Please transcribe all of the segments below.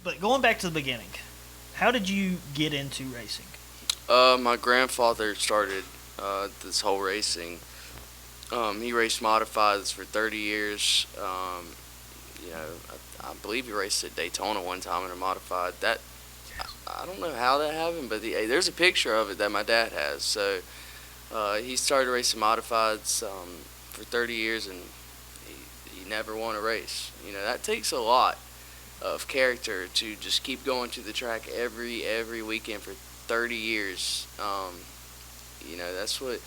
But going back to the beginning, how did you get into racing? My grandfather started this whole racing. He raced modifieds for 30 years. I believe he raced at Daytona one time in a modified. I don't know how that happened, but there's a picture of it that my dad has. So he started racing modifieds for 30 years, and he never won a race. That takes a lot of character to just keep going to the track every weekend for 30 years. That's what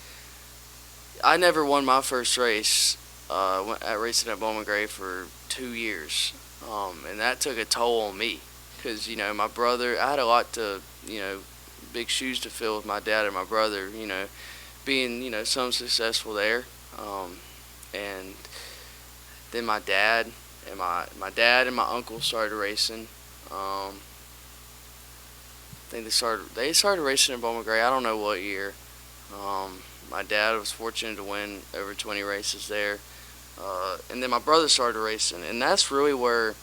I never won my first race. At racing at Bowman Gray for 2 years, and that took a toll on me because my brother. I had a lot to big shoes to fill with my dad and my brother. Being some successful there, and then my dad and my uncle started racing. I think they started racing at Bowman Gray. I don't know what year. My dad was fortunate to win over 20 races there. And then my brother started racing, and that's really where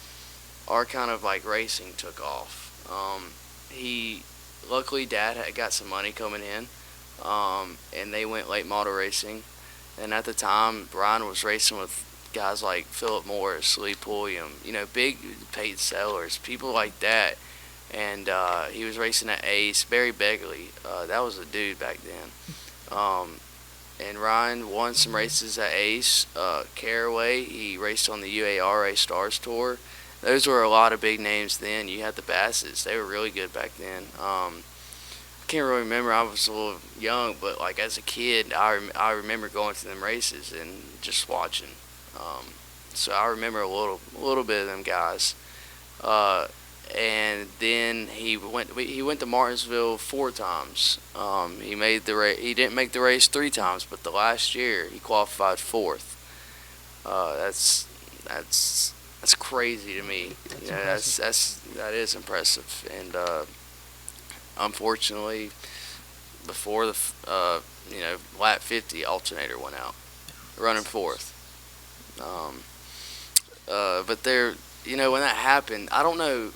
our kind of like racing took off. Luckily, Dad had got some money coming in, and they went late model racing. And at the time, Brian was racing with guys like Philip Morris, Lee Pulliam, big paid sellers, people like that. And he was racing at Ace, Barry Begley. That was a dude back then. And Ryan won some races at Ace, Caraway. He raced on the UARA Stars Tour. Those were a lot of big names then. You had the Bassett's. They were really good back then. I can't really remember. I was a little young, but like as a kid, I remember going to them races and just watching. So I remember a little bit of them guys. And then he went to Martinsville 4 times. He made the race. He didn't make the race 3 times, but the last year he qualified 4th. That's crazy to me. That is impressive. And unfortunately, before the lap 50, alternator went out, running 4th. But when that happened, I don't know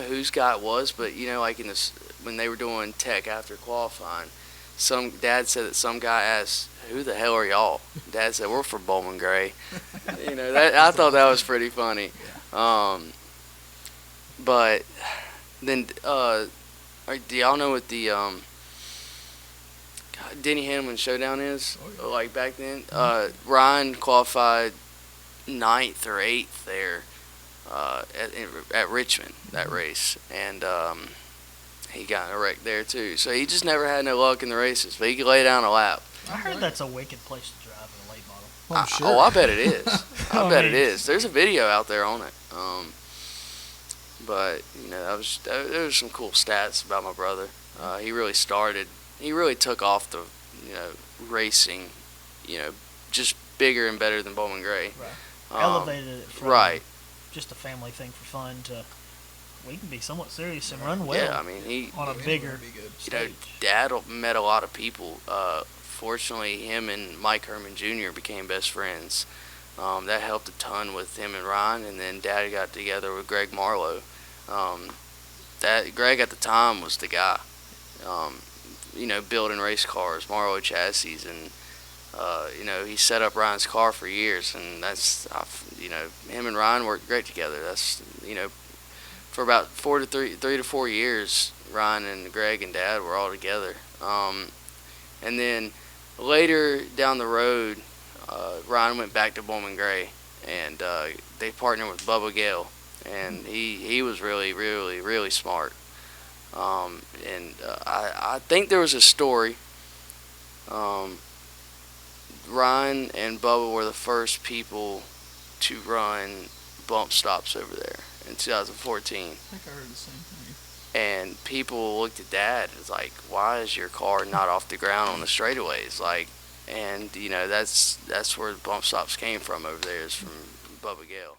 whose guy it was, but like when they were doing tech after qualifying, some dad said that some guy asked, "Who the hell are y'all?" Dad said, "We're from Bowman Gray." I thought that was pretty funny. But then, do y'all know what the Denny Hamlin Showdown is? Oh, yeah. Like back then, Ryan qualified 9th or 8th there. At Richmond, that race, and he got in a wreck there too. So he just never had no luck in the races, but he could lay down a lap. I heard that's a wicked place to drive in a late model. I'm sure. I bet it is. I bet it is. There's a video out there on it. But there was some cool stats about my brother. He really took off the racing, just bigger and better than Bowman Gray. Right. Elevated it from just a family thing for fun to we can be somewhat serious and run well. Yeah, I mean he on a bigger stage. Dad met a lot of people. Fortunately, him and Mike Herman Jr. became best friends. That helped a ton with him and Ryan, and then Dad got together with Greg Marlowe. Greg at the time was the guy. Building race cars, Marlowe chassis, and he set up Ryan's car for years, and him and Ryan worked great together. That's for about 3 to 4 years, Ryan and Greg and Dad were all together. And then later down the road, Ryan went back to Bowman Gray, and they partnered with Bubba Gale, and he was really, really, really smart. I think there was a story. Ryan and Bubba were the first people to run bump stops over there in 2014. I think I heard the same thing. And people looked at Dad and was like, "Why is your car not off the ground on the straightaways?" And that's where the bump stops came from over there, is from Bubba Gale.